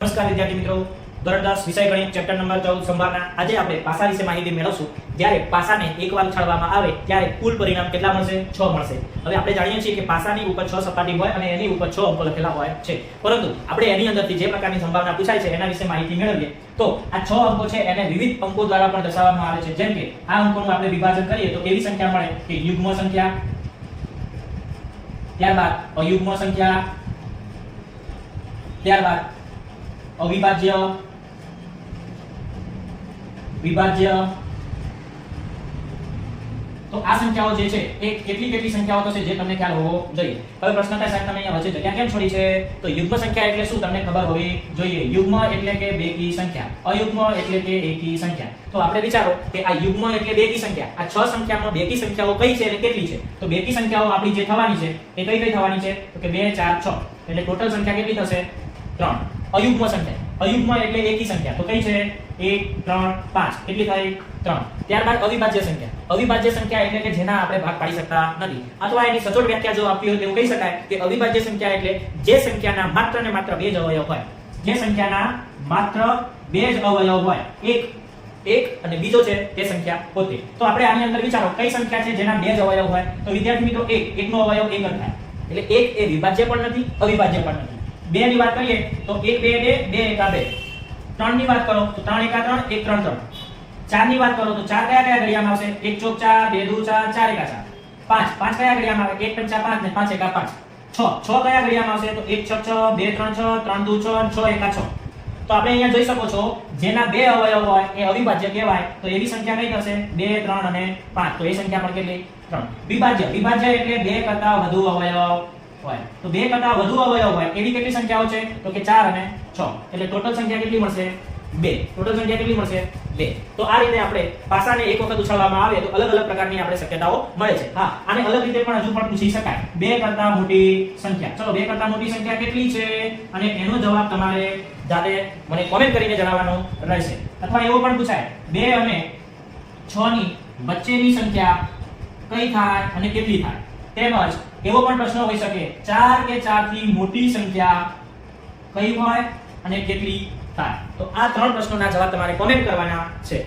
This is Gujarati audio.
નમસ્કાર વિદ્યાર્થી મિત્રો, ધોરણ 10 વિષય ગણિત ચેપ્ટર નંબર 14 સંભાવના. આજે આપણે પાસા વિશે માહિતી મેળવશું. જ્યારે પાસાને એકવાર ઉછાળવામાં આવે ત્યારે કુલ પરિણામ કેટલા મળશે? 6 મળશે. હવે આપણે જાણીએ છીએ કે પાસાની ઉપર 6 સપાટી હોય અને એની ઉપર 6 અંકો લખેલા હોય છે. પરંતુ આપણે એની અંદરથી જે પ્રકારની સંભાવના પૂછાય છે એના વિશે માહિતી મેળવીએ. તો આ 6 અંકો છે એને વિવિધ અંકો દ્વારા પણ દર્શાવવામાં આવે છે. જેમ કે આ અંકોનું આપણે વિભાજન કરીએ તો એવી સંખ્યા મળે કે યુગ્મ સંખ્યા, ત્યારબાદ અયુગ્મ સંખ્યા, ત્યારબાદ અવિભાજ્ય, વિભાજ્ય. તો આ સંખ્યાઓ જે છે એ કેટલી સંખ્યાઓ તો છે જે તમને ખ્યાલ હોવો જોઈએ. હવે પ્રશ્ન થાય સાહેબ તમે અહીંયા વચ્ચે જગ્યા કેમ છોડી છે? તો યુગ્મ સંખ્યા એટલે શું તમને ખબર હોવી જોઈએ. યુગ્મ એટલે કે બેકી સંખ્યા, અયુગ્મ એટલે કે એકી સંખ્યા. તો આપણે વિચારો કે આ યુગ્મ એટલે બેકી સંખ્યા, આ 6 સંખ્યામાં બેકી સંખ્યાઓ કઈ છે અને કેટલી છે? તો બેકી સંખ્યાઓ આપણી જે થવાની છે એ કઈ થવાની છે? તો કે 2 4 6. એટલે ટોટલ સંખ્યા કેટલી થશે? 3. અયુગ્મ સંખ્યા, અયુગ્મ એટલે એકી સંખ્યા, તો કઈ છે? 1 3 5. કેટલી થઈ? 3. ત્યારબાદ અવિભાજ્ય સંખ્યા, અવિભાજ્ય સંખ્યા એટલે કે જેના આપણે ભાગ પાડી શકતા નથી, અથવા એની સચોટ વ્યાખ્યા જો આપવી હોય તો એવું કહી શકાય કે અવિભાજ્ય સંખ્યા એટલે જે સંખ્યાના માત્ર ને માત્ર 2 જ અવયવ હોય, જે સંખ્યાના માત્ર 2 જ અવયવ હોય, એક અને બીજો છે તે સંખ્યા પોતે. તો આપણે આની અંદર વિચારો કઈ સંખ્યા છે જેના 2 જ અવયવ હોય? તો વિદ્યાર્થી મિત્રો એકનો અવયવ 1 જ થાય. એટલે 1 એ વિભાજ્ય પણ નથી, અવિભાજ્ય પણ નથી. 2 ની વાત કરીએ તો 1 2 2 2 1 2. 3 ની વાત કરો તો 3 1 3 1 3 3. 4 ની વાત કરો તો 4 કયા ઘડિયામાં આવશે? 1 ચોક 4, 2 દુ 4, 4 1 4. 5 કયા ઘડિયામાં આવે? 1 5 5 ને 5 1 5. 6 કયા ઘડિયામાં આવશે? તો 1 6 6, 2 3 6, 3 દુ 6, 6 1 6. તો આપણે અહીંયા જોઈ શકો છો જેના 2 અવયવ હોય એ અવિભાજ્ય કહેવાય. તો એવી સંખ્યા કઈ થશે? 2 3 અને 5. તો એ સંખ્યા પણ કેટલી? 3. વિભાજ્ય એટલે 2 કરતા વધુ અવયવ હોય. તો 2 કરતા વધુ અવયવ હોય એવી કેટલી સંખ્યાઓ છે? તો કે 4 અને 6. એટલે ટોટલ સંખ્યા કેટલી મળશે? 2. ટોટલ સંખ્યા કેટલી મળશે? 2. તો આ રીતે આપણે પાસાને એક વખત ઉછાળવામાં આવે તો અલગ અલગ પ્રકારની આપણે શક્યતાઓ મળે છે. હા, આને અલગ રીતે પણ હજુ પણ પૂછી શકાય. 2 કરતા મોટી સંખ્યા. ચલો 2 કરતા મોટી સંખ્યા કેટલી છે અને એનો જવાબ તમારે જાતે મને કોમેન્ટ કરીને જણાવવાનો રહેશે. અથવા એવો પણ પૂછાય 2 અને 6 ની વચ્ચેની સંખ્યા કઈ થાય અને કેટલી થાય? તેમજ એવો પણ પ્રશ્ન હોઈ શકે 4 કે 4 થી મોટી સંખ્યા કઈ હોય અને કેટલી થાય? તો આ 3 પ્રશ્નોના જવાબ તમારે કોમેન્ટ કરવાના છે.